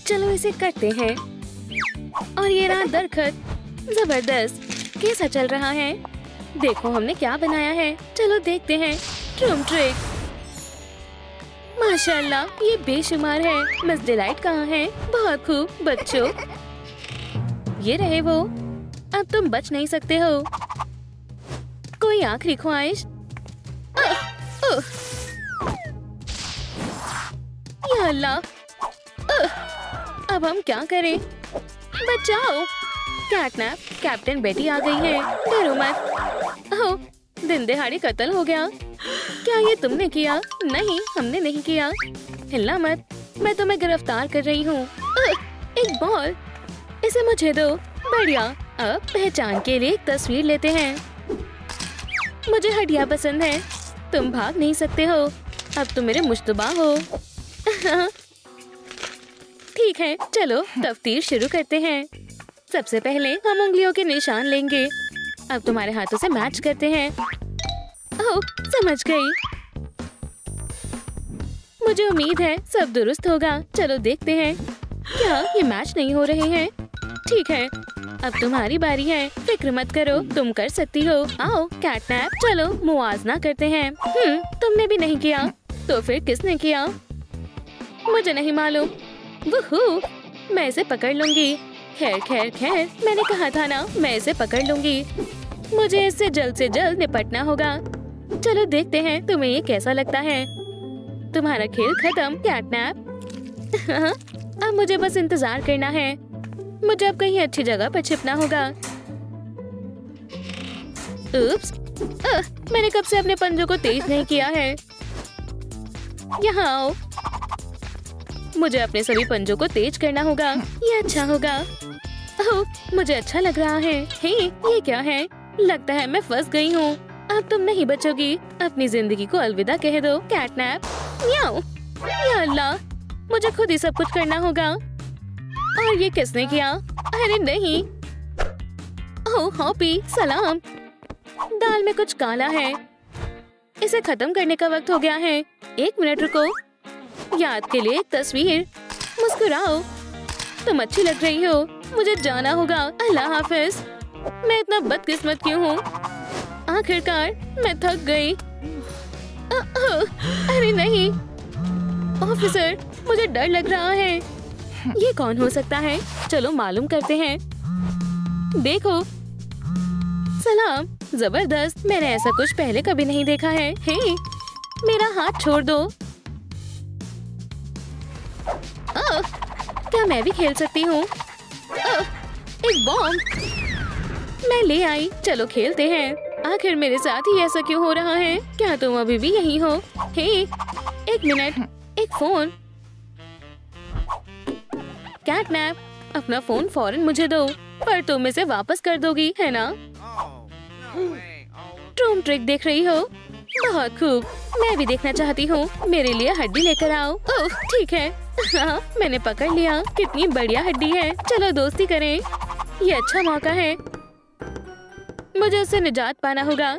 चलो इसे करते हैं। और ये रहा दरखत। जबरदस्त। कैसा चल रहा है? देखो हमने क्या बनाया है। चलो देखते हैं। ट्रूम ट्रिक। माशाल्लाह, ये बेशुमार है। मिस डिलाइट कहाँ है? बहुत खूब बच्चों। ये रहे वो। अब तुम बच नहीं सकते हो। कोई आखिरी ख्वाहिश? या अल्लाह। अब हम क्या करें? बचाओ। कैटनैप, कैप्टन बेटी आ गई है। डरो मत। ओह, दिन दिहाड़े कत्ल हो गया। क्या ये तुमने किया? नहीं, हमने नहीं किया। हिलना मत, मैं तुम्हें गिरफ्तार कर रही हूँ। एक बॉल, इसे मुझे दो। बढ़िया। अब पहचान के लिए एक तस्वीर लेते हैं। मुझे हड्डियाँ पसंद है। तुम भाग नहीं सकते हो। अब तुम मेरे मुश्तबा हो। ठीक है, चलो तफ्तीश शुरू करते हैं। सबसे पहले हम उंगलियों के निशान लेंगे। अब तुम्हारे हाथों से मैच करते हैं। ओह, समझ गई। मुझे उम्मीद है सब दुरुस्त होगा। चलो देखते हैं। क्या ये मैच नहीं हो रहे हैं? ठीक है, अब तुम्हारी बारी है। फिक्र मत करो, तुम कर सकती हो। आओ कैटनैप, चलो मुआवजा करते हैं। तुमने भी नहीं किया, तो फिर किसने किया? मुझे नहीं मालूम। वुहू, मैं इसे पकड़ लूंगी। खैर खैर खैर, मैंने कहा था ना, मैं इसे पकड़ लूंगी। मुझे इससे जल्द से जल्द निपटना होगा। चलो देखते हैं तुम्हें ये कैसा लगता है। तुम्हारा खेल खत्म कैटनैप। अब मुझे बस इंतजार करना है। मुझे अब कहीं अच्छी जगह पर छिपना होगा। उप्स, मैंने कब से अपने पंजों को तेज नहीं किया है। यहाँ आओ। मुझे अपने सभी पंजों को तेज करना होगा। ये अच्छा होगा। ओह, मुझे अच्छा लग रहा है। हे, ये क्या है? लगता है मैं फंस गई हूँ। अब तुम नहीं बचोगी। अपनी जिंदगी को अलविदा कह दो कैटनैप। याओ, या अल्लाह, मुझे खुद ही सब कुछ करना होगा। और ये किसने किया? अरे नहीं। ओह हॉपी, सलाम। दाल में कुछ काला है। इसे खत्म करने का वक्त हो गया है। 1 मिनट रुको। याद के लिए एक तस्वीर। मुस्कुराओ, तुम अच्छी लग रही हो। मुझे जाना होगा। अल्लाह हाफिज। मैं इतना बदकिस्मत क्यों हूँ? आखिरकार मैं थक गई। अरे नहीं ऑफिसर, मुझे डर लग रहा है। ये कौन हो सकता है? चलो मालूम करते हैं। देखो। सलाम। जबरदस्त, मैंने ऐसा कुछ पहले कभी नहीं देखा है। हे, मेरा हाथ छोड़ दो। क्या मैं भी खेल सकती हूँ? एक बॉम्ब मैं ले आई। चलो खेलते हैं। आखिर मेरे साथ ही ऐसा क्यों हो रहा है? क्या तुम अभी भी यहीं हो? हे, 1 मिनट, एक फोन। कैटनैप, अपना फोन फौरन मुझे दो। पर तुम इसे वापस कर दोगी, है ना? ट्रूम ट्रिक देख रही हो? बहुत खूब, मैं भी देखना चाहती हूँ। मेरे लिए हड्डी लेकर आओ। ओह ठीक है। हाँ, मैंने पकड़ लिया। कितनी बढ़िया हड्डी है। चलो दोस्ती करें। ये अच्छा मौका है। मुझे उससे निजात पाना होगा,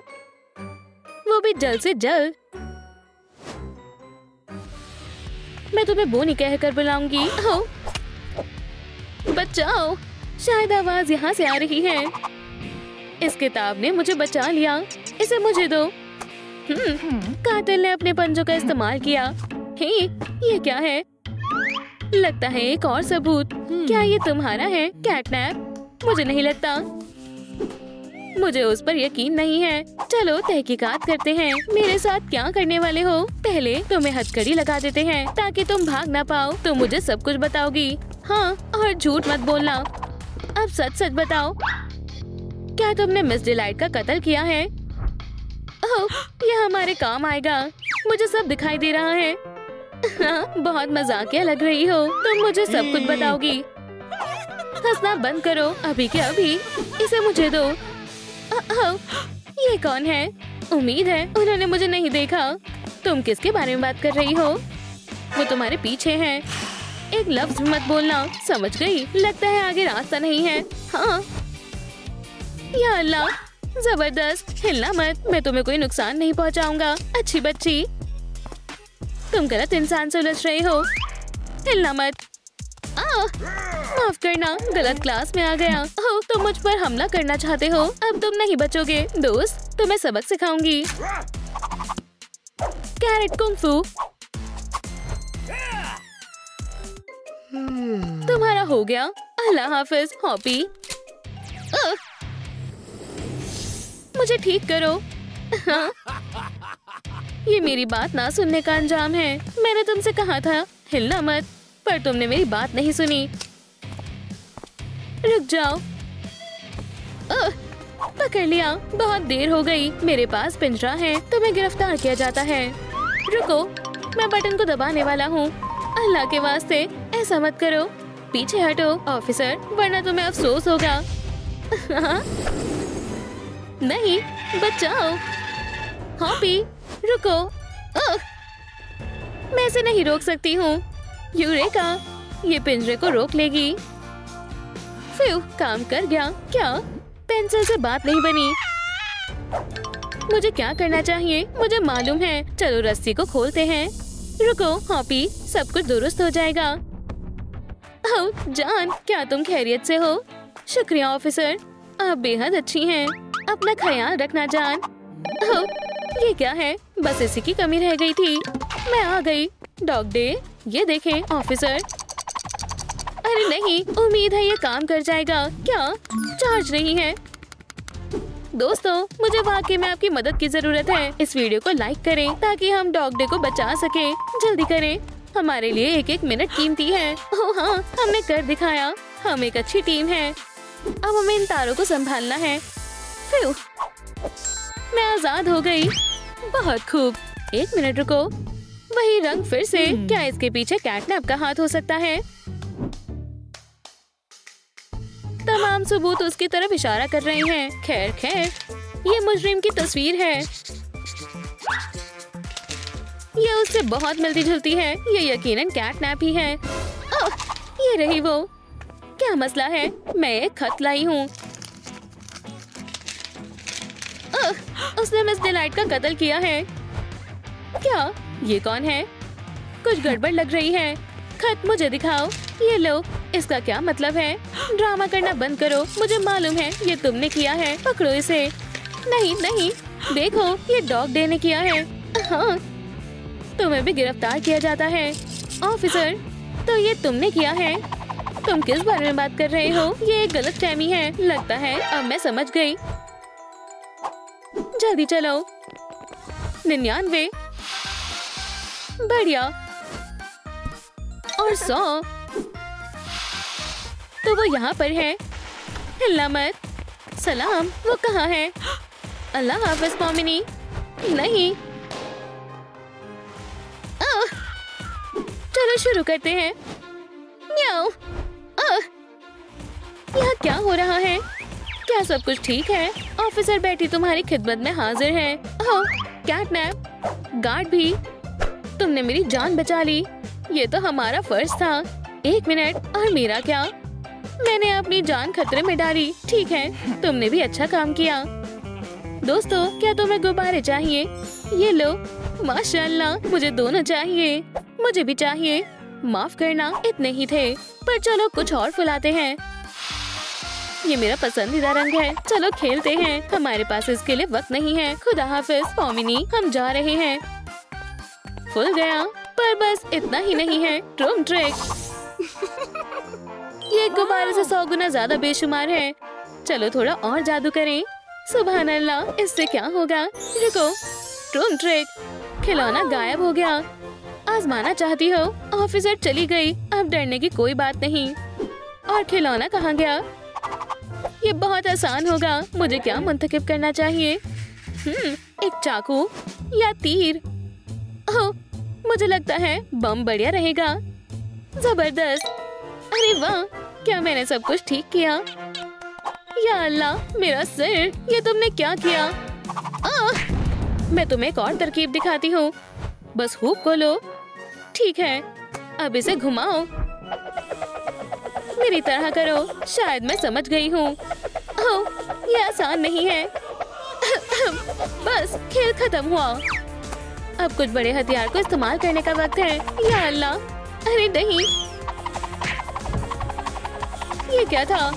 वो भी जल्द से जल्द। मैं तुम्हें बोनी कहकर बुलाऊंगी। ओह, बचाओ। शायद आवाज यहाँ से आ रही है। इस किताब ने मुझे बचा लिया। इसे मुझे दो। कातिल ने अपने पंजों का इस्तेमाल किया। हे, ये क्या है? लगता है एक और सबूत। क्या ये तुम्हारा है कैटनैप? मुझे नहीं लगता। मुझे उस पर यकीन नहीं है। चलो तहकीकात करते हैं। मेरे साथ क्या करने वाले हो? पहले तुम्हें हथकड़ी लगा देते हैं ताकि तुम भाग ना पाओ। तुम मुझे सब कुछ बताओगी। हाँ, और झूठ मत बोलना। अब सच सच बताओ, क्या तुमने मिस डिलाइट का कत्ल किया है? ओह, यह हमारे काम आएगा। मुझे सब दिखाई दे रहा है। हाँ, बहुत मजाकिया लग रही हो। तुम मुझे सब कुछ बताओगी। हंसना बंद करो अभी के अभी। इसे मुझे दो। ये कौन है? उम्मीद है उन्होंने मुझे नहीं देखा। तुम किसके बारे में बात कर रही हो? वो तुम्हारे पीछे है। एक लफ्ज मत बोलना, समझ गई? लगता है आगे रास्ता नहीं है। हाँ, या अल्लाह, जबरदस्त। हिलना मत, मैं तुम्हें कोई नुकसान नहीं पहुंचाऊंगा। अच्छी बच्ची, तुम गलत इंसान से उलझ रहे हो। हिलना मत। माफ करना, गलत क्लास में आ गया। ओह, तुम मुझ पर हमला करना चाहते हो। अब तुम नहीं बचोगे दोस्त, तुम्हें सबक सिखाऊंगी। Carat kung fu. तुम्हारा हो गया। अल्लाह हाफिज हॉपी। मुझे ठीक करो। ये मेरी बात ना सुनने का अंजाम है। मैंने तुमसे कहा था हिलना मत, पर तुमने मेरी बात नहीं सुनी। रुक जाओ। पकड़ लिया। बहुत देर हो गई। मेरे पास पिंजरा है, तुम्हें गिरफ्तार किया जाता है। रुको, मैं बटन को दबाने वाला हूँ। अल्लाह के वास्ते ऐसा मत करो। पीछे हटो ऑफिसर, वरना तुम्हें अफसोस होगा। नहीं, बचाओ। हॉपी, रुको। मैं इसे नहीं रोक सकती हूँ। यूरेका, ये पिंजरे को रोक लेगी। फिर काम कर गया। क्या पेंसिल से बात नहीं बनी? मुझे क्या करना चाहिए मुझे मालूम है। चलो रस्सी को खोलते हैं। रुको हॉपी, सब कुछ दुरुस्त हो जाएगा। ओह जान, क्या तुम खैरियत से हो? शुक्रिया ऑफिसर, आप बेहद अच्छी हैं। अपना ख्याल रखना जान। ओह, ये क्या है? बस इसी की कमी रह गई थी। मैं आ गई। डॉग डे, ये देखें ऑफिसर। अरे नहीं, उम्मीद है ये काम कर जाएगा। क्या चार्ज नहीं है? दोस्तों, मुझे वाकई में आपकी मदद की जरूरत है। इस वीडियो को लाइक करें ताकि हम डॉग डे को बचा सके। जल्दी करें, हमारे लिए एक एक मिनट कीमती है। ओह हाँ, हमने कर दिखाया। हम एक अच्छी टीम है। अब हमें इन तारों को संभालना है। फिर मैं आजाद हो गई। बहुत खूब। एक मिनट रुको, वही रंग फिर से। क्या इसके पीछे कैटनैप का हाथ हो सकता है? तमाम सबूत उसकी तरफ इशारा कर रहे हैं। खैर खैर, ये मुजरिम की तस्वीर है। ये उससे बहुत मिलती जुलती है। ये यकीनन कैटनैप ही है। ओह, ये रही वो। क्या मसला है? मैं एक खत लाई हूँ। उसने मिस डिलाइट का कत्ल किया है। क्या? ये कौन है? कुछ गड़बड़ लग रही है। खत मुझे दिखाओ। ये लो। इसका क्या मतलब है? ड्रामा करना बंद करो। मुझे मालूम है ये तुमने किया है। पकड़ो इसे। नहीं नहीं, देखो ये डॉग डे ने किया है। हाँ, तुम्हें भी गिरफ्तार किया जाता है। ऑफिसर, तो ये तुमने किया है? तुम किस बारे में बात कर रहे हो? ये एक गलतफहमी है लगता है। अब मैं समझ गई। जल्दी चलो। 99, बढ़िया, और 100। तो वो यहाँ पर है। हिलना मत। सलाम, वो कहाँ है? अल्लाह हाफ़िज़ पॉमिनी। नहीं। चलो शुरू करते हैं। म्याऊ। यहाँ क्या हो रहा है? क्या सब कुछ ठीक है? ऑफिसर बेटी तुम्हारी खिदमत में हाजिर है। ओह, कैटनैप। गार्ड भी। तुमने मेरी जान बचा ली। ये तो हमारा फर्ज था। एक मिनट, और मेरा क्या? मैंने अपनी जान खतरे में डाली। ठीक है, तुमने भी अच्छा काम किया। दोस्तों, क्या तुम्हें गुब्बारे चाहिए? ये लो। माशाल्लाह, मुझे दोनों चाहिए। मुझे भी चाहिए। माफ करना, इतने ही थे। पर चलो कुछ और फुलाते हैं। ये मेरा पसंदीदा रंग है। चलो खेलते हैं। हमारे पास इसके लिए वक्त नहीं है। खुदा हाफिज पॉमिनी, हम जा रहे हैं। फुल गया, पर बस इतना ही नहीं है। ट्रूम ट्रिक। ये गुब्बारे से 100 गुना ज्यादा बेशुमार है। चलो थोड़ा और जादू करें। सुभान अल्लाह, इससे क्या होगा? रुको। ट्रूम ट्रिक। खिलौना गायब हो गया। आजमाना चाहती हो? ऑफिसर चली गई। अब डरने की कोई बात नहीं। और खिलौना कहाँ गया? ये बहुत आसान होगा। मुझे क्या मुंतखब करना चाहिए? एक चाकू या तीर? ओह, मुझे लगता है बम बढ़िया रहेगा। जबरदस्त। अरे वाह, क्या मैंने सब कुछ ठीक किया? या अल्लाह, मेरा सिर। ये तुमने क्या किया? मैं तुम्हें एक और तरकीब दिखाती हूँ। बस हुक को लो। ठीक है, अब इसे घुमाओ। मेरी तरह करो। शायद मैं समझ गई हूँ। ओह, ये आसान नहीं है। बस खेल खत्म हुआ। अब कुछ बड़े हथियार को इस्तेमाल करने का वक्त है। या अल्लाह, अरे नहीं। ये क्या था?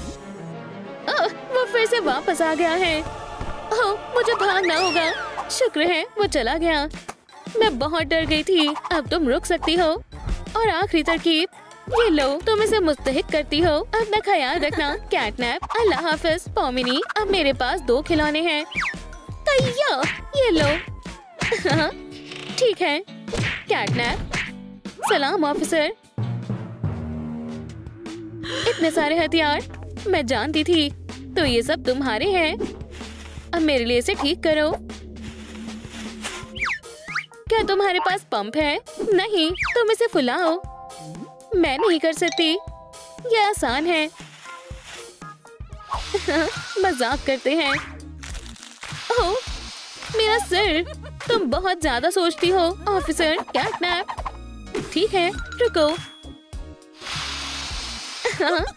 वो फिर से वापस आ गया है। ओह, मुझे भागना होगा। शुक्र है वो चला गया। मैं बहुत डर गई थी। अब तुम रुक सकती हो। और आखिरी तरकीब, ये लो, तुम इसे मुस्तहिक करती हो। अपना ख्याल रखना कैटनैप। अल्लाह हाफिज पॉमिनी। अब मेरे पास 2 खिलौने हैं। तैयार, ये लो। ठीक है कैटनैप। सलाम ऑफिसर। इतने सारे हथियार, मैं जानती थी। तो ये सब तुम्हारे हैं। अब मेरे लिए इसे ठीक करो। क्या तुम्हारे पास पंप है? नहीं, तुम इसे फुलाओ। मैं नहीं कर सकती, यह आसान है। मजाक करते हैं। ओह, मेरा सिर। तुम बहुत ज्यादा सोचती हो ऑफिसर कैटनैप। ठीक है, रुको।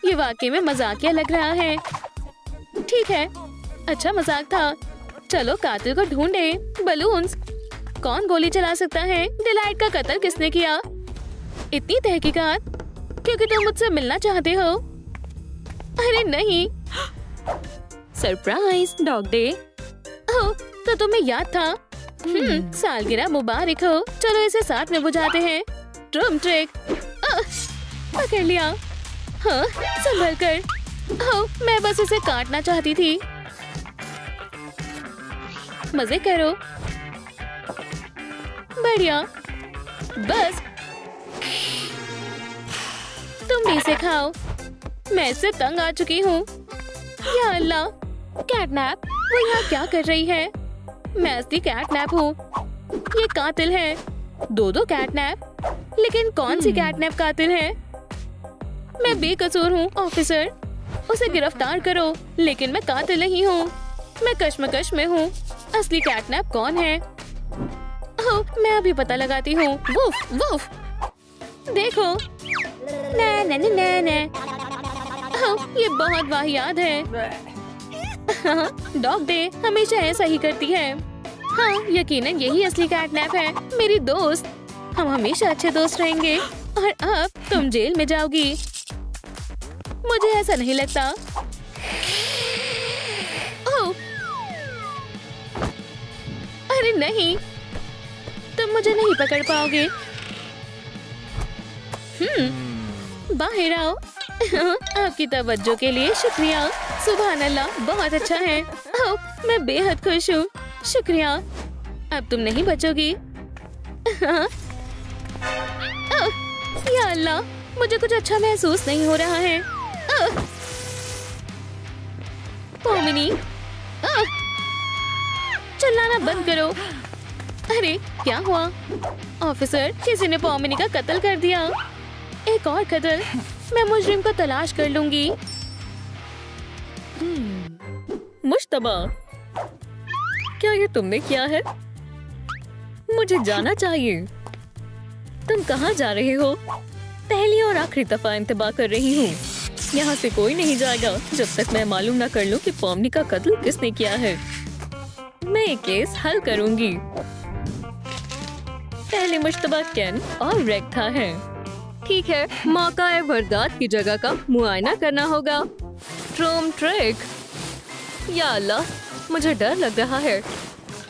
ये वाकई में मजाकिया लग रहा है। ठीक है, अच्छा मजाक था। चलो कातिल को ढूंढे। बलून्स। कौन गोली चला सकता है? डिलाइट का कत्ल किसने किया? इतनी तहकीकात क्योंकि तुम मुझसे मिलना चाहते हो? अरे नहीं। Surprise dog day. ओह, तो तुम्हें याद था। सालगिरह मुबारक हो। चलो इसे साथ में बुझाते हैं। Drum trick. पकड़ लिया। हाँ, संभल कर। ओह, मैं बस इसे काटना चाहती थी। मजे करो। बढ़िया। बस तुम भी इसे खाओ। मैं इससे तंग आ चुकी हूँ। या अल्लाह, कैटनैप वो यहाँ क्या कर रही है? मैं असली कैटनैप हूँ। ये कातिल है। 2 कैटनैप। लेकिन कौन सी कैटनैप कातिल है? मैं बेकसूर हूँ ऑफिसर। उसे गिरफ्तार करो। लेकिन मैं कातिल नहीं हूँ। मैं कश्मकश में हूँ। असली कैटनैप कौन है? ओह, मैं अभी पता लगाती हूँ। Woof woof. देखो। ना ना ना ना ना। ओह, ये बहुत वाहियात है। डॉग डे हमेशा ऐसा ही करती है। हाँ, यकीनन यही असली कैटनैप है। मेरी दोस्त। हम हमेशा अच्छे दोस्त रहेंगे। और अब तुम जेल में जाओगी। मुझे ऐसा नहीं लगता। ओह, अरे नहीं, तुम मुझे नहीं पकड़ पाओगे। बाहर आओ। आपकी तवज्जो के लिए शुक्रिया। सुभान अल्लाह, बहुत अच्छा है। ओह, मैं बेहद खुश हूँ। शुक्रिया। अब तुम नहीं बचोगी। ओह, या अल्लाह, मुझे कुछ अच्छा महसूस नहीं हो रहा है। पॉमिनी, चिल्लाना बंद करो। अरे क्या हुआ? ऑफिसर, किसी ने पॉमिनी का कत्ल कर दिया। एक और कत्ल। मैं मुजरिम को तलाश कर लूंगी। मुश्तबा, क्या ये तुमने किया है? मुझे जाना चाहिए। तुम कहाँ जा रहे हो? पहली और आखिरी दफा इंतबा कर रही हूँ। यहाँ से कोई नहीं जाएगा जब तक मैं मालूम ना कर लूँ कि पॉमिनी का कत्ल किसने किया है। मैं ये केस हल करूंगी। पहले मुश्तबा केन और रेक्था है। ठीक है, मौका है वारदात की जगह का मुआयना करना होगा। ट्रम ट्रिक। या अल्लाह, मुझे डर लग रहा है।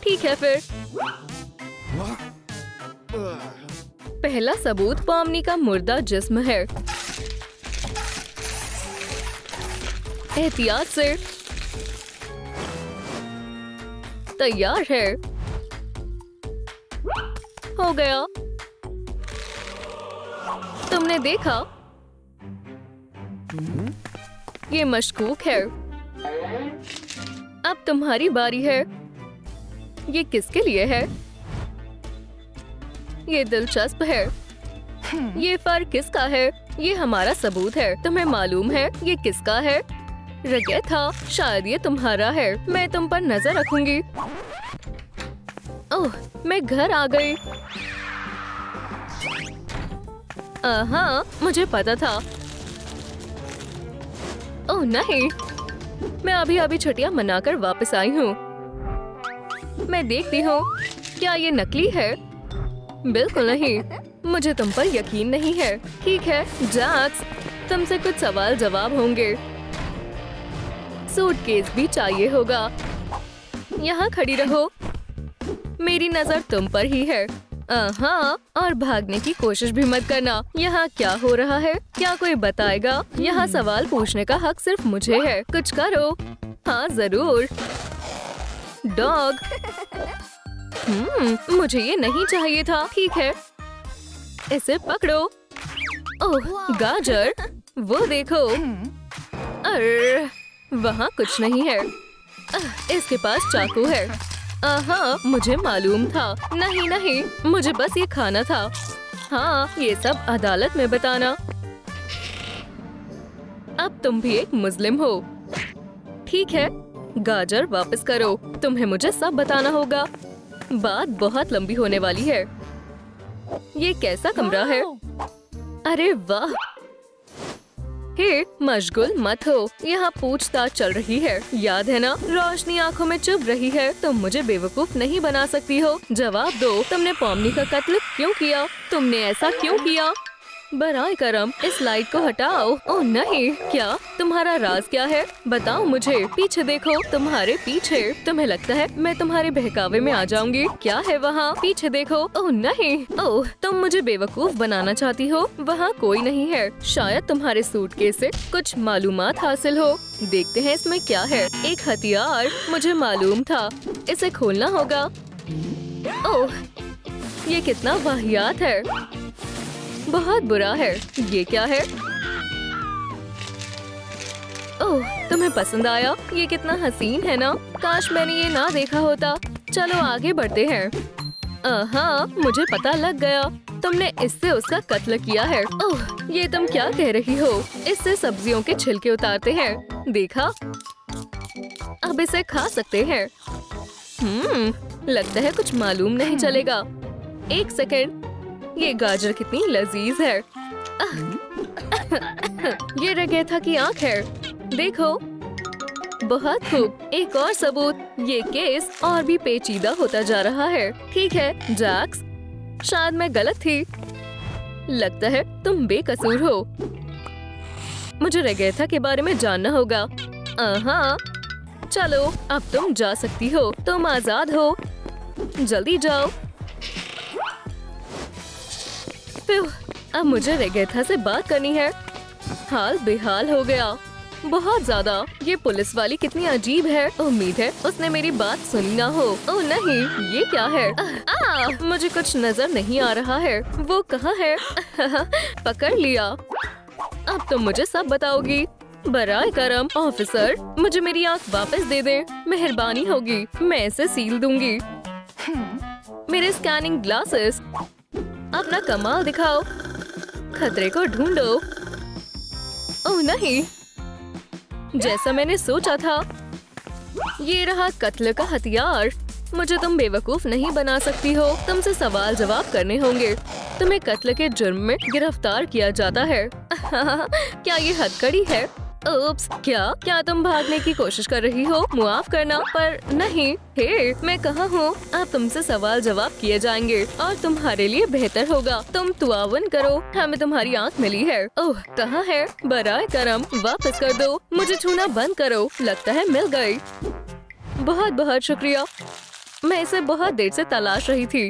ठीक है फिर। पहला सबूत पॉमिनी का मुर्दा जिस्म है। एहतियात से। तैयार है। हो गया। तुमने देखा? ये मशकूक है। अब तुम्हारी बारी है। ये किसके लिए है? ये दिलचस्प है। ये फर किसका है? ये हमारा सबूत है। तुम्हें मालूम है ये किसका है? रगैथा, शायद ये तुम्हारा है। मैं तुम पर नजर रखूंगी। ओह, मैं घर आ गई। हाँ, मुझे पता था। ओह नहीं, मैं अभी छुट्टियां मनाकर वापस आई हूँ। मैं देखती हूँ, क्या ये नकली है? बिल्कुल नहीं, मुझे तुम पर यकीन नहीं है। ठीक है, जैक्स, तुमसे कुछ सवाल जवाब होंगे। सूटकेस भी चाहिए होगा। यहाँ खड़ी रहो, मेरी नजर तुम पर ही है। हाँ, और भागने की कोशिश भी मत करना। यहाँ क्या हो रहा है? क्या कोई बताएगा? यहाँ सवाल पूछने का हक सिर्फ मुझे है। कुछ करो। हाँ जरूर। डॉग। मुझे ये नहीं चाहिए था। ठीक है, इसे पकड़ो। ओह गाजर, वो देखो। अरे वहाँ कुछ नहीं है। इसके पास चाकू है। हाँ, मुझे मालूम था। नहीं नहीं, मुझे बस ये खाना था। हाँ, ये सब अदालत में बताना। अब तुम भी एक मुस्लिम हो। ठीक है, गाजर वापस करो। तुम्हें मुझे सब बताना होगा। बात बहुत लंबी होने वाली है। ये कैसा कमरा है? अरे वाह। हे, मशगूल मत हो, यहाँ पूछताछ चल रही है। याद है ना? रोशनी आंखों में चुभ रही है। तुम मुझे बेवकूफ नहीं बना सकती हो। जवाब दो, तुमने पॉमनी का कत्ल क्यों किया? तुमने ऐसा क्यों किया? बराए करम, इस लाइट को हटाओ। ओह नहीं, क्या तुम्हारा राज क्या है? बताओ मुझे। पीछे देखो, तुम्हारे पीछे। तुम्हें लगता है मैं तुम्हारे बहकावे में आ जाऊंगी? क्या है वहाँ? पीछे देखो। ओह नहीं। ओह, तुम मुझे बेवकूफ बनाना चाहती हो? वहाँ कोई नहीं है। शायद तुम्हारे सूटकेस से कुछ मालूमात हासिल हो। देखते हैं इसमें क्या है। एक हथियार, मुझे मालूम था। इसे खोलना होगा। ओह, ये कितना वाहियात है। बहुत बुरा है। ये क्या है? ओह, तुम्हें पसंद आया? ये कितना हसीन है ना? काश मैंने ये ना देखा होता। चलो आगे बढ़ते हैं। हाँ, मुझे पता लग गया। तुमने इससे उसका कत्ल किया है। ओह, ये तुम क्या कह रही हो? इससे सब्जियों के छिलके उतारते हैं। देखा? अब इसे खा सकते हैं। लगता है कुछ मालूम नहीं चलेगा। एक सेकेंड, ये गाजर कितनी लजीज है। ये रगेथा की आंख है। देखो, बहुत खूब। एक और सबूत। ये केस और भी पेचीदा होता जा रहा है। ठीक है जैक्स, शायद मैं गलत थी। लगता है तुम बेकसूर हो। मुझे रगेथा के बारे में जानना होगा। हाँ, चलो अब तुम जा सकती हो। तुम आजाद हो। जल्दी जाओ। अब मुझे रेगेथा से बात करनी है। हाल बेहाल हो गया, बहुत ज्यादा। ये पुलिस वाली कितनी अजीब है। उम्मीद है उसने मेरी बात सुनी ना हो। ओह नहीं, ये क्या है? मुझे कुछ नजर नहीं आ रहा है। वो कहाँ है? पकड़ लिया। अब तुम मुझे सब बताओगी। बराए करम ऑफिसर, मुझे मेरी आंख वापस दे दें। मेहरबानी होगी, मैं इसे सील दूंगी। मेरे स्कैनिंग ग्लासेस। अपना कमाल दिखाओ। खतरे को ढूंढो। ओह नहीं, जैसा मैंने सोचा था। ये रहा कत्ल का हथियार। मुझे तुम बेवकूफ नहीं बना सकती हो। तुमसे सवाल जवाब करने होंगे। तुम्हें कत्ल के जुर्म में गिरफ्तार किया जाता है। क्या ये हथकड़ी है? उप्स, क्या तुम भागने की कोशिश कर रही हो? मुआफ करना, पर नहीं। हे, मैं कहाँ हूँ? अब तुमसे सवाल जवाब किए जाएंगे और तुम्हारे लिए बेहतर होगा तुम तुआवन करो। हमें तुम्हारी आंख मिली है। ओह, कहाँ है? बराए करम वापस कर दो। मुझे छूना बंद करो। लगता है मिल गई। बहुत बहुत शुक्रिया। मैं इसे बहुत देर से तलाश रही थी।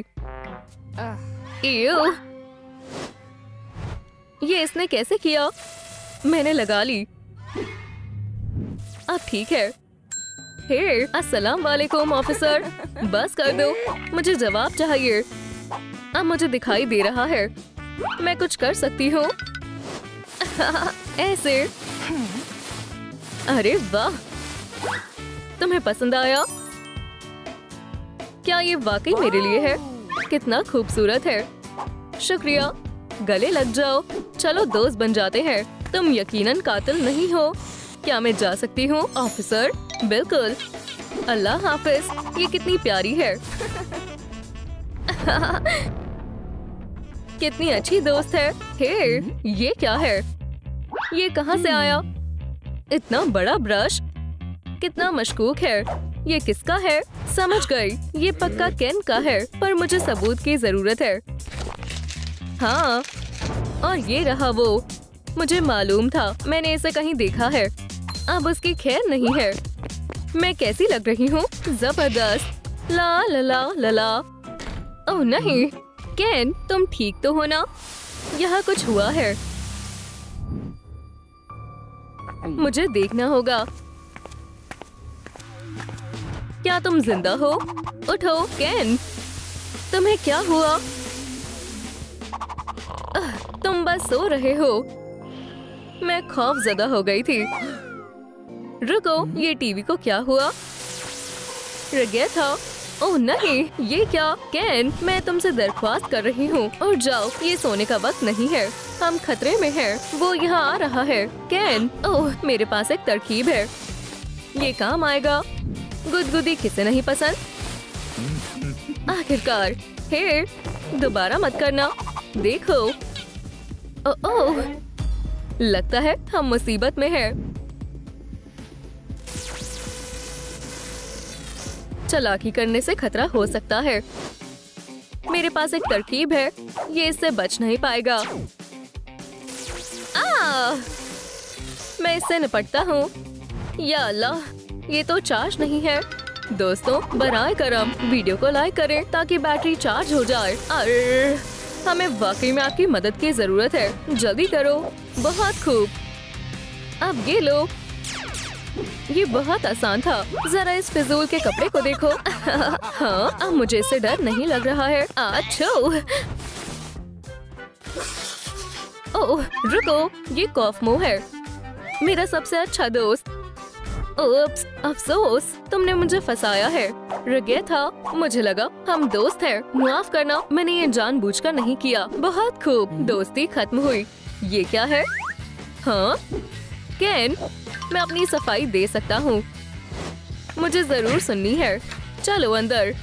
एव, ये इसने कैसे किया? मैंने लगा ली। अब ठीक है। हे, अस्सलाम वालेकुम ऑफिसर। बस कर दो, मुझे जवाब चाहिए। अब मुझे दिखाई दे रहा है, मैं कुछ कर सकती हूँ। ऐसे। अरे वाह, तुम्हें पसंद आया? क्या ये वाकई मेरे लिए है? कितना खूबसूरत है। शुक्रिया। गले लग जाओ। चलो दोस्त बन जाते हैं। तुम यकीनन कातिल नहीं हो। क्या मैं जा सकती हूँ ऑफिसर? बिल्कुल। अल्लाह हाफिज। ये कितनी प्यारी है। कितनी अच्छी दोस्त है। हे, ये क्या है? ये कहाँ से आया? इतना बड़ा ब्रश, कितना मशकूक है। ये किसका है? समझ गई, ये पक्का केन का है, पर मुझे सबूत की जरूरत है। हाँ, और ये रहा वो। मुझे मालूम था, मैंने इसे कहीं देखा है। अब उसकी खैर नहीं है। मैं कैसी लग रही हूँ? जबरदस्त। ला ला ला ला ला। ओह नहीं, केन तुम ठीक तो हो ना? यहाँ कुछ हुआ है। मुझे देखना होगा। क्या तुम जिंदा हो? उठो केन, तुम्हें क्या हुआ? तुम बस सो रहे हो। मैं खौफजदा हो गई थी। रुको, ये टीवी को क्या हुआ? रह गया था। ओह नहीं, ये क्या? केन, मैं तुमसे दरख्वास्त कर रही हूँ, उठ जाओ, ये सोने का वक्त नहीं है, हम खतरे में हैं। वो यहाँ आ रहा है। केन, ओह मेरे पास एक तरकीब है, ये काम आएगा। गुदगुदी किसे नहीं पसंद? आखिरकार। हे, दोबारा मत करना। देखो, ओह लगता है हम मुसीबत में हैं। चालाकी करने से खतरा हो सकता है। मेरे पास एक तरकीब है, ये इससे बच नहीं पाएगा। मैं इससे निपटता हूँ। या अल्लाह, ये तो चार्ज नहीं है। दोस्तों बराए करम वीडियो को लाइक करें ताकि बैटरी चार्ज हो जाए। अरे हमें वाकई में आपकी मदद की जरूरत है, जल्दी करो। बहुत खूब, अब ये लो। ये बहुत आसान था। जरा इस फिजूल के कपड़े को देखो। हाँ, अब मुझे इससे डर नहीं लग रहा है। अच्छा, ओह रुको, ये कॉफमो है, मेरा सबसे अच्छा दोस्त। ओप्स, अफसोस, तुमने मुझे फंसाया है। रगे था, मुझे लगा हम दोस्त हैं। माफ करना, मैंने ये जानबूझकर नहीं किया। बहुत खूब, दोस्ती खत्म हुई। ये क्या है? हाँ केन, मैं अपनी सफाई दे सकता हूँ, मुझे जरूर सुननी है। चलो अंदर।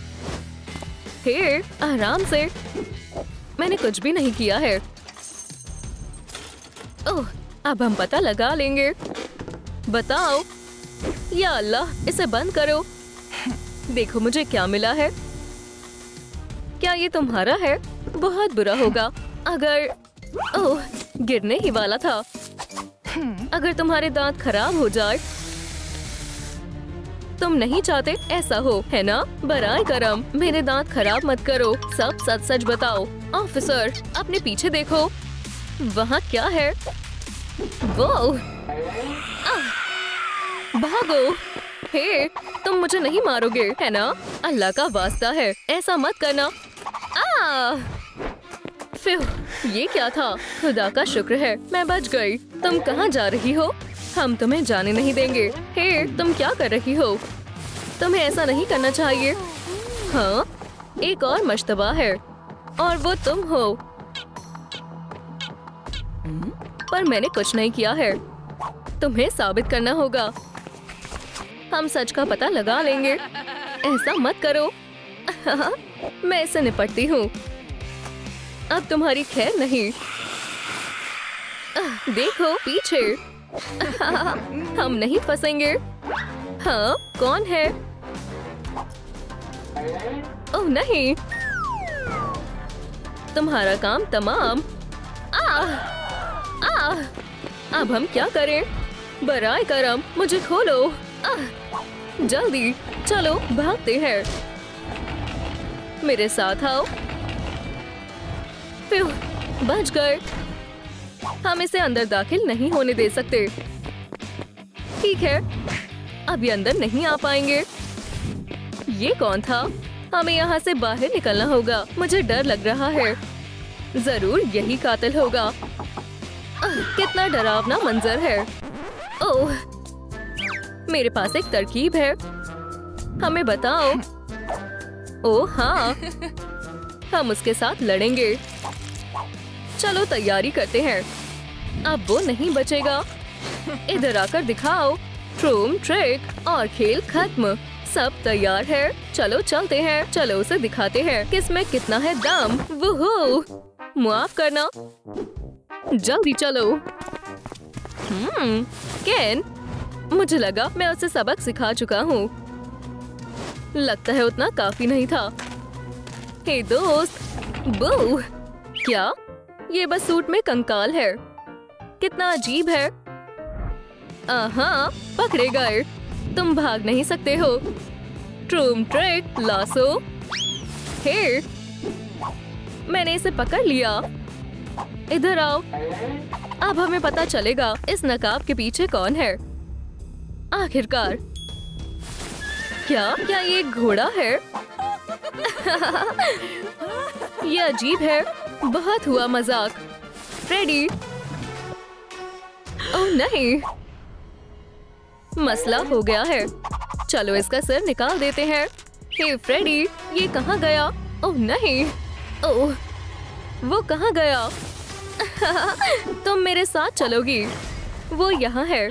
हे, आराम से, मैंने कुछ भी नहीं किया है। ओह, अब हम पता लगा लेंगे। बताओ। या अल्लाह, इसे बंद करो। देखो मुझे क्या मिला है। क्या ये तुम्हारा है? बहुत बुरा होगा अगर... ओह, गिरने ही वाला था। अगर तुम्हारे दांत खराब हो जाए। तुम नहीं चाहते ऐसा हो, है ना? बराए करम, मेरे दांत खराब मत करो। सब सच सच बताओ। ऑफिसर, अपने पीछे देखो, वहाँ क्या है? वो भागो। हे, तुम मुझे नहीं मारोगे, है ना? अल्लाह का वास्ता है, ऐसा मत करना। फिर ये क्या था? खुदा का शुक्र है मैं बच गई। तुम कहाँ जा रही हो? हम तुम्हें जाने नहीं देंगे। हे, तुम क्या कर रही हो? तुम्हें ऐसा नहीं करना चाहिए। हाँ, एक और मशतबा है और वो तुम हो। पर मैंने कुछ नहीं किया है, तुम्हें साबित करना होगा। हम सच का पता लगा लेंगे। ऐसा मत करो। मैं इससे निपटती हूँ। अब तुम्हारी खैर नहीं। देखो पीछे। हम नहीं फंसेंगे। हाँ, कौन है? ओह नहीं, तुम्हारा काम तमाम। अब हम क्या करें? बराए करम, मुझे खोलो। जल्दी चलो, भागते हैं। मेरे साथ आओ। फिर बच गए। हम इसे अंदर दाखिल नहीं होने दे सकते। ठीक है, अभी अंदर नहीं आ पाएंगे। ये कौन था? हमें यहाँ से बाहर निकलना होगा। मुझे डर लग रहा है, जरूर यही कातिल होगा। कितना डरावना मंजर है। ओह, मेरे पास एक तरकीब है, हमें बताओ। ओह हाँ, हम उसके साथ लड़ेंगे। चलो तैयारी करते हैं, अब वो नहीं बचेगा। इधर आकर दिखाओ। ट्रूम ट्रिक और खेल खत्म। सब तैयार है, चलो चलते हैं। चलो उसे दिखाते हैं किसमें कितना है दम। वुहू, माफ करना, जल्दी चलो। केन, मुझे लगा मैं उसे सबक सिखा चुका हूँ। लगता है उतना काफी नहीं था। हे दोस्त, बू, क्या ये बस सूट में कंकाल है? कितना अजीब है। हाँ, पकड़े गए। तुम भाग नहीं सकते हो। ट्रूम ट्रिक लासो। हे, मैंने इसे पकड़ लिया। इधर आओ। अब हमें पता चलेगा इस नकाब के पीछे कौन है। आखिरकार। क्या ये एक घोड़ा है? ये अजीब है। बहुत हुआ मजाक। फ्रेडी। ओह नहीं, मसला हो गया है। चलो इसका सिर निकाल देते हैं। हे फ्रेडी, ये कहाँ गया? ओह नहीं, ओह वो कहाँ गया? तुम मेरे साथ चलोगी? वो यहाँ है।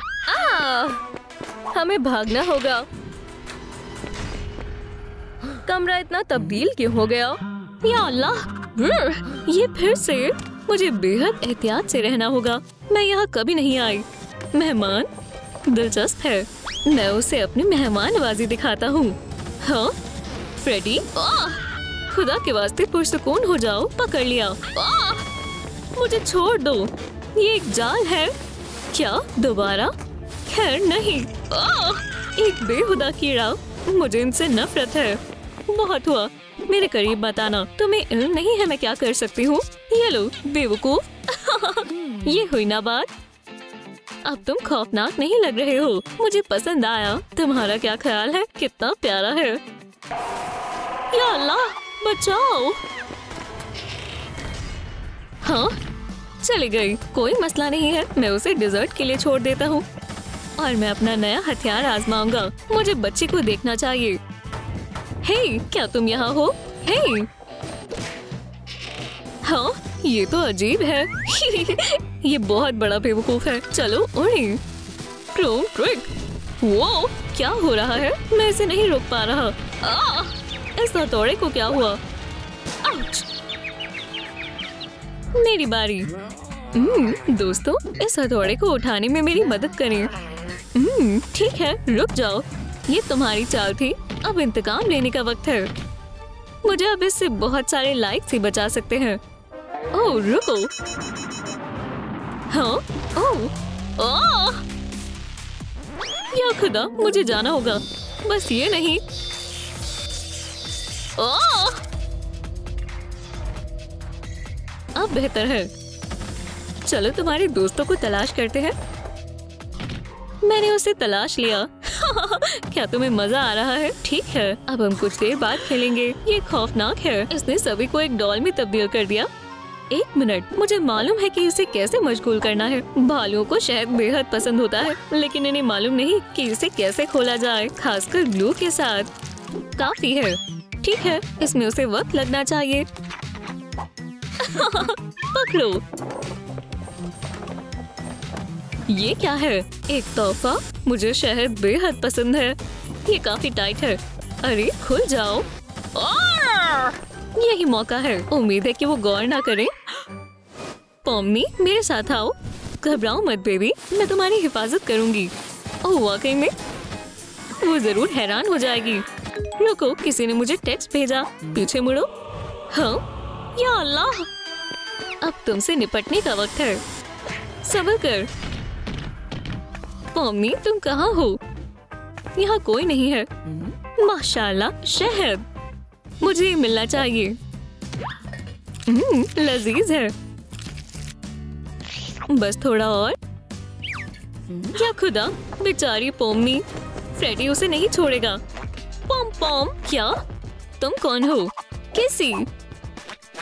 हमें भागना होगा। कमरा इतना तब्दील क्यों हो गया? या अल्लाह, ये फिर से। मुझे बेहद एहतियात से रहना होगा। मैं यहाँ कभी नहीं आई। मेहमान दिलचस्प है। मैं उसे अपनी मेहमान नवाजी दिखाता हूँ। हाँ फ्रेडी, खुदा के वास्ते पुरसुकून हो जाओ। पकड़ लिया। मुझे छोड़ दो। ये एक जाल है क्या? दोबारा? खैर नहीं। एक बेहुदा कीड़ा। मुझे इनसे नफरत है। बहुत हुआ। मेरे करीब मत आना। तुम्हें इल्म नहीं है मैं क्या कर सकती हूँ। ये लो बेवकूफ। ये हुई ना बात। अब तुम खौफनाक नहीं लग रहे हो। मुझे पसंद आया। तुम्हारा क्या ख्याल है? कितना प्यारा है। या अल्लाह, बचाओ। हाँ, चली गई। कोई मसला नहीं है। मैं उसे डिजर्ट के लिए छोड़ देता हूँ और मैं अपना नया हथियार आजमाऊंगा। मुझे बच्ची को देखना चाहिए। हे, क्या तुम यहाँ हो? हे, हाँ, ये तो अजीब है। ये बहुत बड़ा बेवकूफ है। चलो उड़ी। ट्रूम ट्रिक। वो क्या हो रहा है? मैं इसे नहीं रोक पा रहा। इस हथौड़े को क्या हुआ? आउच। मेरी बारी। दोस्तों, इस हथौड़े को उठाने में मेरी मदद करें। ठीक है, रुक जाओ। ये तुम्हारी चाल थी। अब इंतकाम लेने का वक्त है। मुझे अब इससे बहुत सारे लाइक्स ही बचा सकते हैं। ओह रुको। हाँ, ओह, या खुदा, मुझे जाना होगा। बस ये नहीं। अब बेहतर है। चलो तुम्हारे दोस्तों को तलाश करते हैं। मैंने उसे तलाश लिया। क्या तुम्हें मजा आ रहा है? ठीक है, अब हम कुछ देर बाद खेलेंगे। ये खौफनाक है। इसने सभी को एक डॉल में तब्दील कर दिया। एक मिनट, मुझे मालूम है कि इसे कैसे मशगूल करना है। भालुओं को शहद बेहद पसंद होता है, लेकिन इन्हें मालूम नहीं कि इसे कैसे खोला जाए, खासकर ग्लू के साथ। काफी है। ठीक है, इसमें उसे वक्त लगना चाहिए। पकड़ो। ये क्या है? एक तोहफा। मुझे शहद बेहद पसंद है। ये काफी टाइट है। अरे खुल जाओ। यही मौका है। उम्मीद है कि वो गौर ना करे। पॉम्नी, मेरे साथ आओ। घबराओ मत बेबी, मैं तुम्हारी हिफाजत करूंगी। ओह वाकई में? वो जरूर हैरान हो जाएगी। रुको, किसी ने मुझे टेक्स्ट भेजा। पीछे मुड़ो। हाँ, या अल्लाह, अब तुमसे निपटने का वक्त है। सब्र कर। पॉम्नी, तुम कहाँ हो? यहाँ कोई नहीं है। माशाल्लाह, शहद। मुझे मिलना चाहिए। लजीज है। बस थोड़ा और। क्या खुदा, बेचारी पॉम्नी। फ्रेडी उसे नहीं छोड़ेगा। पॉम पॉम, क्या तुम कौन हो? किसी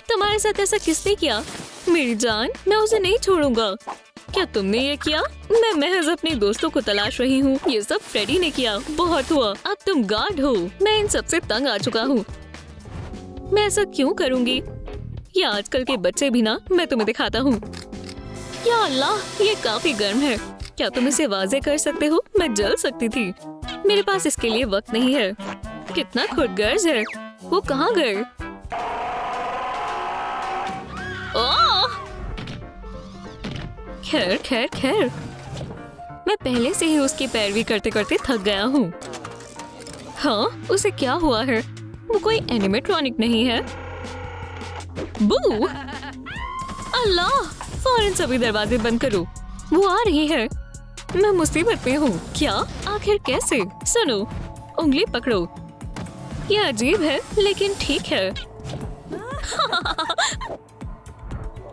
तुम्हारे साथ ऐसा किसने किया? मेरी जान, मैं उसे नहीं छोड़ूंगा। क्या तुमने ये किया? मैं महज अपने दोस्तों को तलाश रही हूँ। ये सब फ्रेडी ने किया। बहुत हुआ। अब तुम गार्ड हो। मैं इन सबसे तंग आ चुका हूँ। मैं ऐसा क्यों करूँगी? ये आजकल के बच्चे भी ना। मैं तुम्हें दिखाता हूँ। या अल्लाह, ये काफी गर्म है। क्या तुम इसे वाज़े कर सकते हो? मैं जल सकती थी। मेरे पास इसके लिए वक्त नहीं है। कितना खुदगर्ज है। वो कहाँ गए? खैर खैर खैर, मैं पहले से ही उसकी पैरवी करते करते थक गया हूँ। हाँ, उसे क्या हुआ है? वो कोई एनिमेट्रॉनिक नहीं है। बू! अल्लाह, फौरन सभी दरवाजे बंद करो। वो आ रही है। मैं मुसीबत में हूँ। क्या? आखिर कैसे? सुनो, उंगली पकड़ो। ये अजीब है लेकिन ठीक है।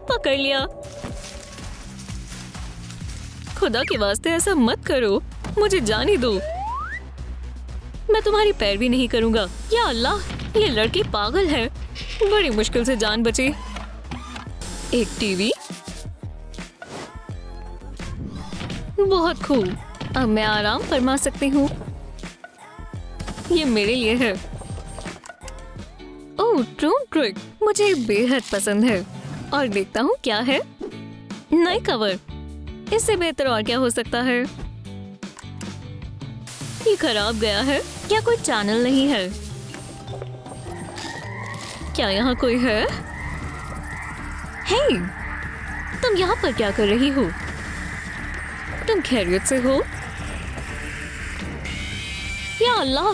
पकड़ लिया। खुदा के वास्ते ऐसा मत करो, मुझे जाने दो। मैं तुम्हारी पैरवी नहीं करूंगा। या अल्लाह, ये लड़की पागल है। बड़ी मुश्किल से जान बची। एक टीवी, बहुत खूब। अब मैं आराम फरमा सकती हूँ। ये मेरे लिए है। ओह, ड्रोन ट्रिक मुझे बेहद पसंद है। और देखता हूँ क्या है। नई कवर, इससे बेहतर और क्या हो सकता है। ये खराब गया है। क्या कोई चैनल नहीं है? क्या यहाँ कोई है? हे, तुम यहाँ पर क्या कर रही हो? तुम खैरियत से हो? या अल्लाह,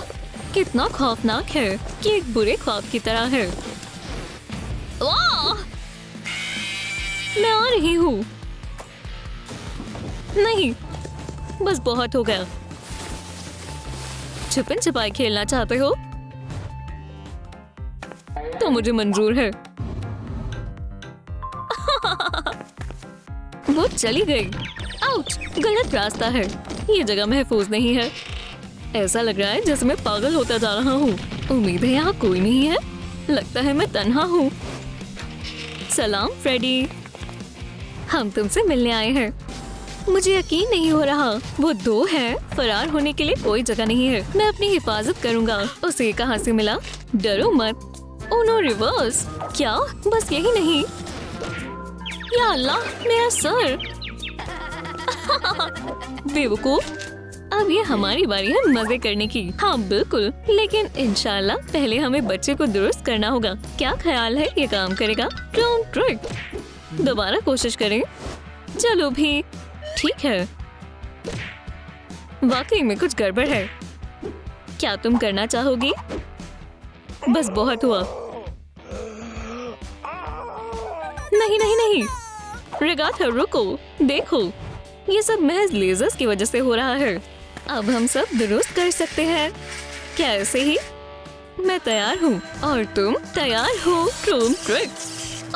कितना खौफनाक है। ये एक बुरे ख्वाब की तरह है। वाह! मैं आ रही हूँ। नहीं, बस बहुत हो गया। छुपन छुपाई खेलना चाहते हो तो मुझे मंजूर है। वो चली गई। आउच! गलत रास्ता है। ये जगह महफूज नहीं है। ऐसा लग रहा है जैसे मैं पागल होता जा रहा हूँ। उम्मीद है यहाँ कोई नहीं है। लगता है मैं तन्हा हूँ। सलाम फ्रेडी, हम तुमसे मिलने आए हैं। मुझे यकीन नहीं हो रहा। वो दो है। फरार होने के लिए कोई जगह नहीं है। मैं अपनी हिफाजत करूंगा। उसे कहाँ से मिला? डरो मत। Oh no, reverse. क्या? बस यही नहीं। या अल्लाह, मेरा सर। बेवकूफ। अब ये हमारी बारी है मजे करने की। हाँ बिल्कुल, लेकिन इंशाल्लाह पहले हमें बच्चे को दुरुस्त करना होगा। क्या ख्याल है ये काम करेगा? Drone trick. दोबारा कोशिश करें। चलो भी, ठीक है। वाकई में कुछ गड़बड़ है। क्या तुम करना चाहोगी? बस बहुत हुआ। नहीं नहीं नहीं, रेगाथा रुको। देखो, ये सब महज लेजर्स की वजह से हो रहा है। अब हम सब दुरुस्त कर सकते हैं। क्या ऐसे ही? मैं तैयार हूँ और तुम तैयार हो? Drone trick.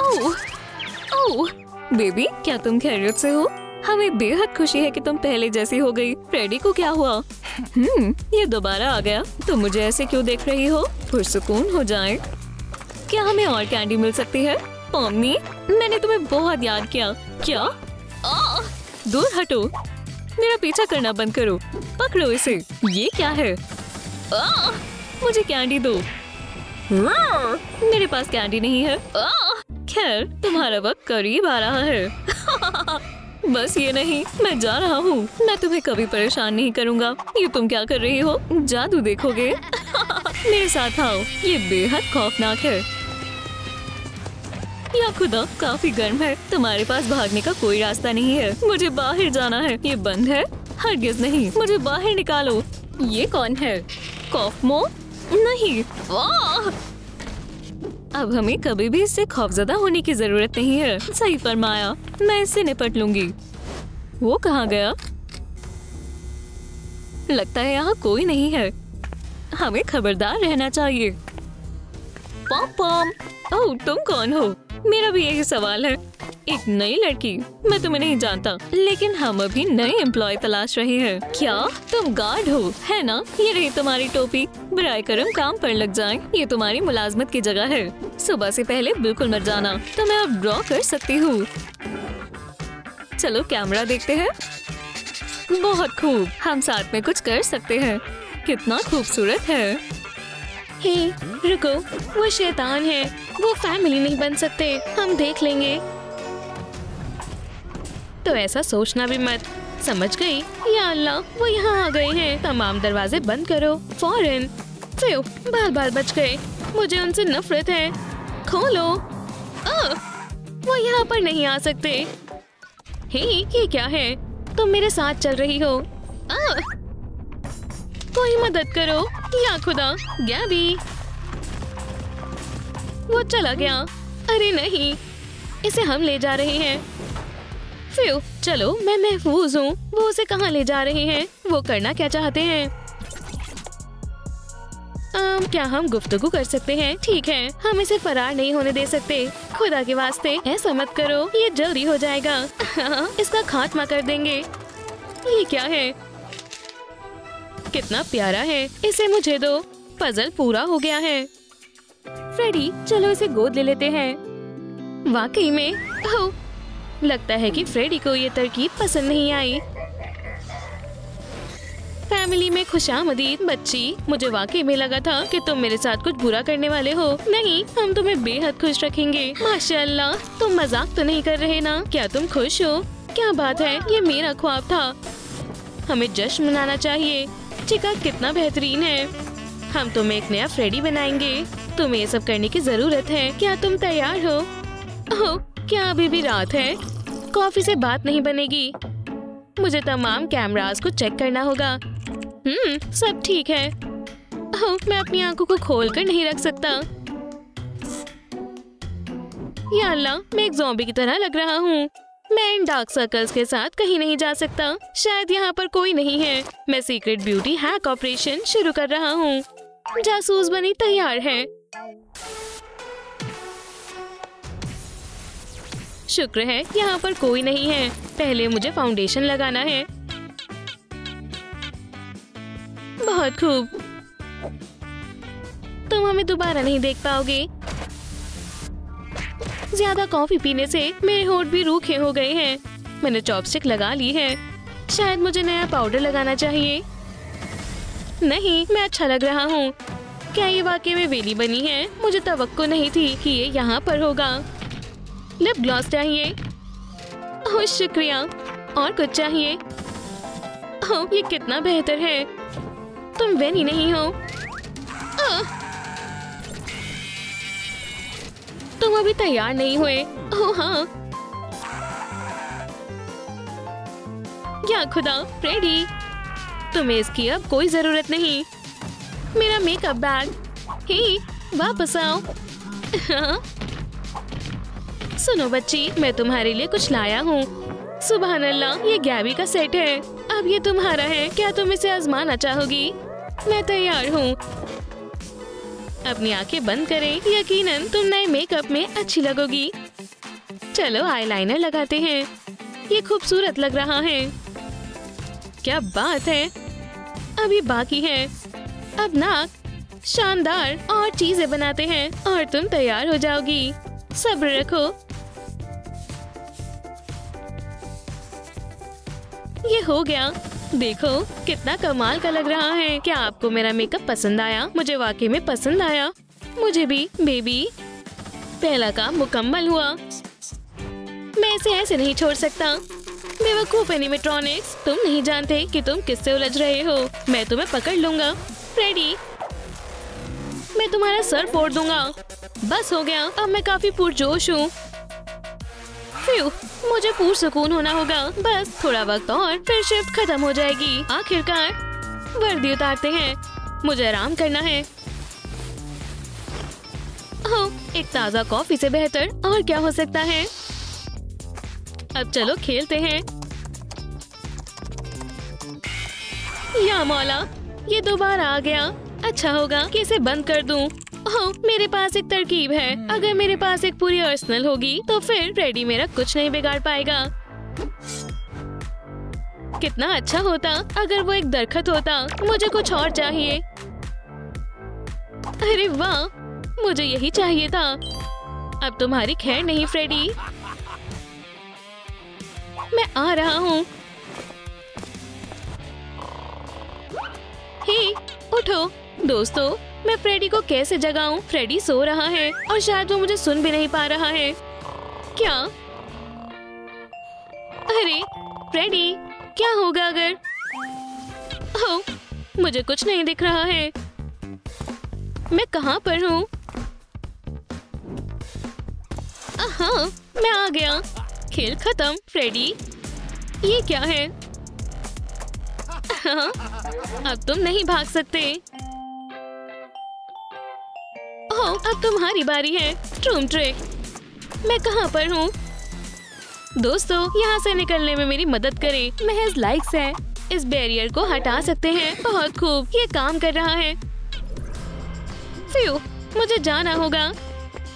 Oh oh baby, क्या तुम खैरियत से हो? हमें बेहद खुशी है कि तुम पहले जैसी हो गई। फ्रेडी को क्या हुआ? ये दोबारा आ गया। तुम मुझे ऐसे क्यों देख रही हो? पुरसुकून हो जाए। क्या हमें और कैंडी मिल सकती है? पॉमनी, मैंने तुम्हें बहुत याद किया। क्या? दूर हटो। मेरा पीछा करना बंद करो। पकड़ो इसे। ये क्या है? मुझे कैंडी दो। मेरे पास कैंडी नहीं है। खैर, तुम्हारा वक्त करीब आ रहा है। बस ये नहीं, मैं जा रहा हूँ। मैं तुम्हें कभी परेशान नहीं करूँगा। ये तुम क्या कर रही हो? जादू देखोगे? मेरे साथ आओ। ये बेहद खौफनाक है। या खुदा, काफी गर्म है। तुम्हारे पास भागने का कोई रास्ता नहीं है। मुझे बाहर जाना है। ये बंद है? हरगिज नहीं। मुझे बाहर निकालो। ये कौन है? कॉफमो? नहीं। वाह! अब हमें कभी भी इससे खौफजदा होने की जरूरत नहीं है। सही फरमाया, मैं इससे निपट लूंगी। वो कहाँ गया? लगता है यहाँ कोई नहीं है। हमें खबरदार रहना चाहिए। पॉम पॉम, ओह तुम कौन हो? मेरा भी यही सवाल है। एक नई लड़की। मैं तुम्हें नहीं जानता, लेकिन हम अभी नए एम्प्लॉय तलाश रहे हैं। क्या तुम गार्ड हो? है ना? ये रही तुम्हारी टोपी। बराए करम काम पर लग जाएं। ये तुम्हारी मुलाजमत की जगह है। सुबह से पहले बिल्कुल मत जाना। तो मैं अब ड्रॉ कर सकती हूँ। चलो कैमरा देखते हैं। बहुत खूब, हम साथ में कुछ कर सकते हैं। कितना खूबसूरत है। हे, रुको, वो शैतान है। वो फैमिली नहीं बन सकते। हम देख लेंगे। तो ऐसा सोचना भी मत। समझ गई? या अल्लाह, वो यहाँ आ गए हैं। तमाम दरवाजे बंद करो फौरन। बाल बच गए। मुझे उनसे नफरत है। खोलो। वो यहाँ पर नहीं आ सकते। हे, ये क्या है? तुम मेरे साथ चल रही हो। कोई मदद करो। या खुदा, गैबी। वो चला गया। अरे नहीं, इसे हम ले जा रहे हैं। फिर चलो, मैं महफूज हूँ। वो उसे कहाँ ले जा रहे हैं? वो करना क्या चाहते हैं? क्या हम गुफ्तगू कर सकते हैं? ठीक है, हम इसे फरार नहीं होने दे सकते। खुदा के वास्ते ऐसा मत करो, ये जल्दी हो जाएगा। इसका खात्मा कर देंगे। ये क्या है? कितना प्यारा है, इसे मुझे दो। पजल पूरा हो गया है। फ्रेडी, चलो इसे गोद ले लेते हैं। वाकई में? ओह, लगता है कि फ्रेडी को ये तरकीब पसंद नहीं आई। फैमिली में खुशामदीद बच्ची। मुझे वाकई में लगा था कि तुम मेरे साथ कुछ बुरा करने वाले हो। नहीं, हम तुम्हें बेहद खुश रखेंगे। माशाल्लाह, तुम मजाक तो नहीं कर रहे ना? क्या तुम खुश हो? क्या बात है, ये मेरा ख्वाब था। हमें जश्न मनाना चाहिए। चिका कितना बेहतरीन है। हम तुम्हें एक नया फ्रेडी बनाएंगे। तुम्हें ये सब करने की जरूरत है। क्या तुम तैयार हो? ओह, क्या अभी भी रात है? कॉफी से बात नहीं बनेगी। मुझे तमाम कैमरास को चेक करना होगा। सब ठीक है। ओह, मैं अपनी आंखों को खोलकर नहीं रख सकता। या अल्लाह, मैं एक ज़ॉम्बी की तरह लग रहा हूँ। मैं इन डार्क सर्कल्स के साथ कहीं नहीं जा सकता। शायद यहाँ पर कोई नहीं है। मैं सीक्रेट ब्यूटी हैक ऑपरेशन शुरू कर रहा हूँ। जासूस बनी तैयार है। शुक्र है यहाँ पर कोई नहीं है। पहले मुझे फाउंडेशन लगाना है। बहुत खूब। तुम हमें दोबारा नहीं देख पाओगे। ज्यादा कॉफी पीने से मेरे होंठ भी रूखे हो गए हैं। मैंने चॉपस्टिक लगा ली है। शायद मुझे नया पाउडर लगाना चाहिए। नहीं, मैं अच्छा लग रहा हूँ। क्या ये वाकई में वेली बनी है? मुझे तवक्को नहीं थी कि ये यहाँ पर होगा। लिप ग्लॉस चाहिए। ओह शुक्रिया। और कुछ चाहिए? ओह, ये कितना बेहतर है। तुम वेनी नहीं हो। तुम अभी तैयार नहीं हुए। ओह हाँ। या खुदा, फ्रेडी, तुम्हें इसकी अब कोई जरूरत नहीं। मेरा मेकअप बैग। हे, वापस आओ। सुनो बच्ची, मैं तुम्हारे लिए कुछ लाया हूँ। सुभान अल्लाह, ये गैबी का सेट है। अब ये तुम्हारा है। क्या तुम इसे आजमाना चाहोगी? मैं तैयार हूँ। अपनी आंखें बंद करें। यकीनन तुम नए मेकअप में अच्छी लगोगी। चलो आईलाइनर लगाते हैं। ये खूबसूरत लग रहा है। क्या बात है। अभी बाकी है। अब नाक। शानदार। और चीजें बनाते हैं और तुम तैयार हो जाओगी। सब्र रखो। ये हो गया। देखो कितना कमाल का लग रहा है। क्या आपको मेरा मेकअप पसंद आया? मुझे वाकई में पसंद आया। मुझे भी बेबी। पहला काम मुकम्मल हुआ। मैं इसे ऐसे नहीं छोड़ सकता। बेवकूफ एनिमेट्रॉनिक्स, तुम नहीं जानते कि तुम किससे उलझ रहे हो। मैं तुम्हें पकड़ लूंगा। फ्रेडी, मैं तुम्हारा सर फोड़ दूंगा। बस हो गया। अब मैं काफी पुरजोश हूँ। मुझे पुरसुकून होना होगा। बस थोड़ा वक्त और फिर शिफ्ट खत्म हो जाएगी। आखिरकार वर्दी उतारते हैं। मुझे आराम करना है। ओह, एक ताज़ा कॉफी से बेहतर और क्या हो सकता है। अब चलो खेलते हैं। या मौला, ये दोबारा आ गया। अच्छा होगा कि इसे बंद कर दूं। ओह, मेरे पास एक तरकीब है। अगर मेरे पास एक पूरी आर्सेनल होगी तो फिर फ्रेडी मेरा कुछ नहीं बिगाड़ पाएगा। कितना अच्छा होता अगर वो एक दरख्त होता। मुझे कुछ और चाहिए। अरे वाह, मुझे यही चाहिए था। अब तुम्हारी खैर नहीं फ्रेडी। मैं आ रहा हूँ। हे, उठो दोस्तों। मैं फ्रेडी को कैसे जगाऊं? फ्रेडी सो रहा है और शायद वो मुझे सुन भी नहीं पा रहा है। क्या? अरे फ्रेडी, क्या होगा अगर? ओह, मुझे कुछ नहीं दिख रहा है। मैं कहाँ पर हूँ? हाँ, मैं आ गया। खेल खत्म फ्रेडी। ये क्या है? हाँ, अब तुम नहीं भाग सकते। ओह, अब तुम्हारी बारी है। ट्रूम ट्रिक। मैं कहाँ पर हूँ? दोस्तों यहाँ से निकलने में मेरी मदद करें। महज लाइक्स है। इस बैरियर को हटा सकते हैं। बहुत खूब, ये काम कर रहा है। फ्यू, मुझे जाना होगा।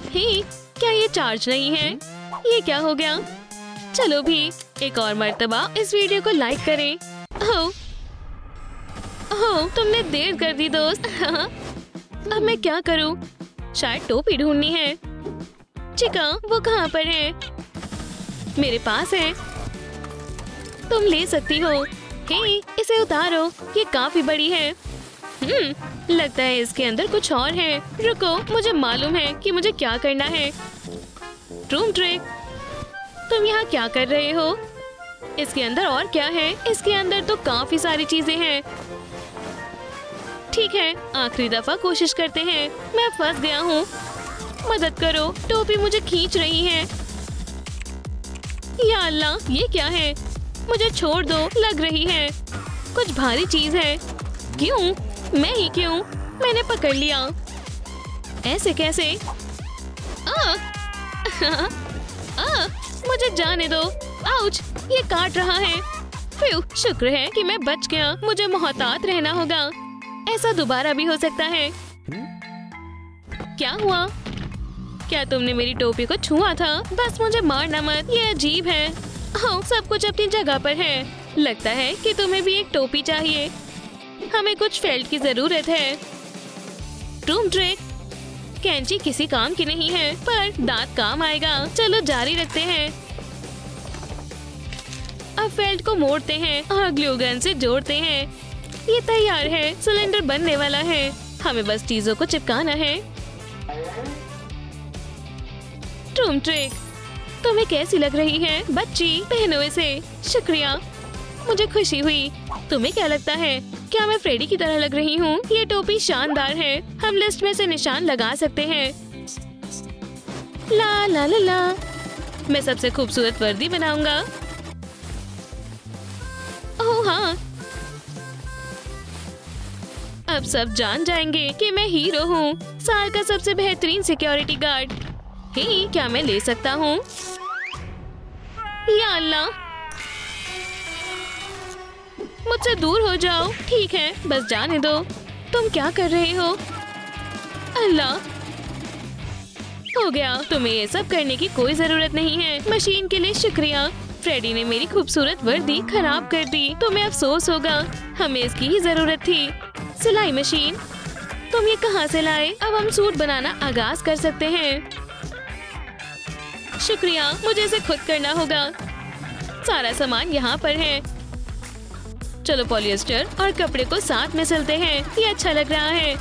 ही, क्या ये चार्ज नहीं है? ये क्या हो गया? चलो भी एक और मर्तबा इस वीडियो को लाइक करें। ओह, तुमने देर कर दी दोस्त। अब मैं क्या करूं? शायद टोपी ढूंढनी है। चिका, वो कहाँ पर है? मेरे पास है। तुम ले सकती हो। हे, इसे उतारो, ये काफी बड़ी है। लगता है इसके अंदर कुछ और है। रुको, मुझे मालूम है कि मुझे क्या करना है। ट्रूम ट्रिक, तुम यहाँ क्या कर रहे हो? इसके अंदर और क्या है? इसके अंदर तो काफी सारी चीजें हैं। ठीक है, आखिरी दफा कोशिश करते हैं। मैं फंस गया हूँ। मदद करो, टोपी मुझे खींच रही है। या अल्लाह, ये क्या है? मुझे छोड़ दो, लग रही है कुछ भारी चीज है। क्यों? मैं ही क्यों? मैंने पकड़ लिया। ऐसे कैसे? मुझे जाने दो। आउच, ये काट रहा है। फ्यू, शुक्र है कि मैं बच गया। मुझे मोहतात रहना होगा। ऐसा दोबारा भी हो सकता है। क्या हुआ? क्या तुमने मेरी टोपी को छुआ था? बस मुझे मारना मत, ये अजीब है। सब कुछ अपनी जगह पर है। लगता है कि तुम्हें भी एक टोपी चाहिए। हमें कुछ फेल्ट की जरूरत है। ट्रूम ट्रिक, कैंची किसी काम की नहीं है, पर दांत काम आएगा। चलो जारी रखते हैं। अब फेल्ट को मोड़ते हैं और ग्लू गन से जोड़ते हैं। ये तैयार है। सिलेंडर बनने वाला है। हमें बस चीजों को चिपकाना है। ट्रूम ट्रिक, तुम्हें कैसी लग रही है बच्ची? पहनो इसे। शुक्रिया, मुझे खुशी हुई। तुम्हें क्या लगता है? क्या मैं फ्रेडी की तरह लग रही हूँ? ये टोपी शानदार है। हम लिस्ट में से निशान लगा सकते हैं। ला ला ला ला, मैं सबसे खूबसूरत वर्दी बनाऊंगा। ओह हाँ, अब सब जान जाएंगे कि मैं हीरो हूँ, साल का सबसे बेहतरीन सिक्योरिटी गार्ड। हे, क्या मैं ले सकता हूँ? या अल्लाह, मुझसे दूर हो जाओ। ठीक है, बस जाने दो। तुम क्या कर रहे हो? अल्लाह, हो गया। तुम्हें ये सब करने की कोई जरूरत नहीं है। मशीन के लिए शुक्रिया। फ्रेडी ने मेरी खूबसूरत वर्दी खराब कर दी। तुम्हें अफसोस होगा। हमें इसकी ही जरूरत थी। सिलाई मशीन, तुम ये कहाँ से लाए? अब हम सूट बनाना आगाज कर सकते हैं। शुक्रिया, मुझे इसे खुद करना होगा। सारा सामान यहाँ पर है। चलो पॉलिएस्टर और कपड़े को साथ में सिलते हैं। ये अच्छा लग रहा है।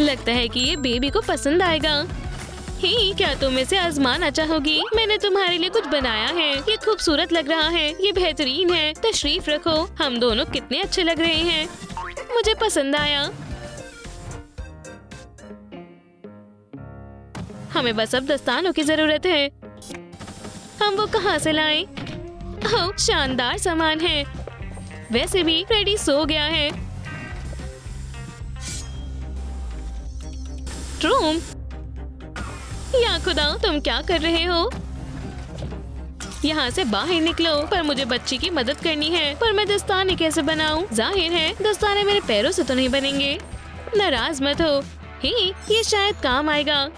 लगता है कि ये बेबी को पसंद आएगा। ही, क्या तुम इसे आजमाना चाहोगी? मैंने तुम्हारे लिए कुछ बनाया है। ये खूबसूरत लग रहा है। ये बेहतरीन है। तशरीफ रखो। हम दोनों कितने अच्छे लग रहे हैं। मुझे पसंद आया। हमें बस अब दस्तानों की जरूरत है। हम वो कहाँ से लाएं? ओह, शानदार सामान है। वैसे भी फ्रेडी सो गया है। ट्रूम, या खुदा, तुम क्या कर रहे हो? यहाँ से बाहर निकलो। पर मुझे बच्ची की मदद करनी है। पर मैं दस्ताने कैसे बनाऊं? जाहिर है दस्ताने मेरे पैरों से तो नहीं बनेंगे। नाराज मत हो। ही, ये शायद काम आएगा।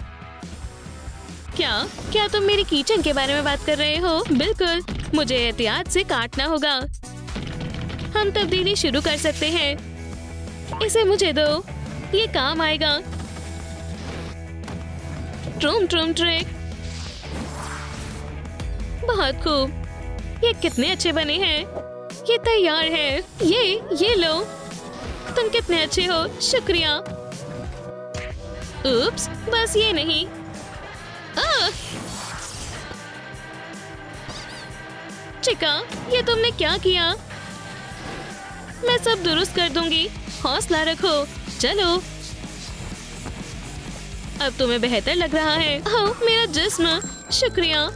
क्या तुम मेरी किचन के बारे में बात कर रहे हो? बिल्कुल, मुझे एहतियात से काटना होगा। हम तब्दीली शुरू कर सकते हैं। इसे मुझे दो, ये काम आएगा। ट्रूम ट्रूम ट्रिक, बहुत खूब। ये कितने अच्छे बने हैं। ये तैयार है। ये लो। तुम कितने अच्छे हो। शुक्रिया। उप्स, बस ये नहीं। चिका, ये तुमने क्या किया? मैं सब दुरुस्त कर दूंगी। हौसला रखो। चलो, अब तुम्हें बेहतर लग रहा है। ओह, मेरा जिस्म। शुक्रिया।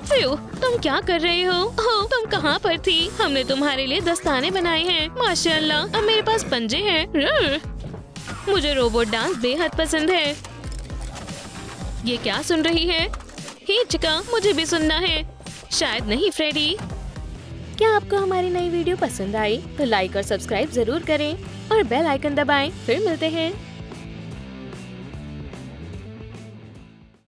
फ्यू, तुम क्या कर रहे हो? ओह, तुम कहाँ पर थी? हमने तुम्हारे लिए दस्ताने बनाए हैं। माशाअल्लाह, अब मेरे पास पंजे हैं। मुझे रोबोट डांस बेहद पसंद है। ये क्या सुन रही है? हे चिका, मुझे भी सुनना है। शायद नहीं फ्रेडी। क्या आपको हमारी नई वीडियो पसंद आई तो लाइक और सब्सक्राइब जरूर करें और बेल आइकन दबाएं। फिर मिलते हैं।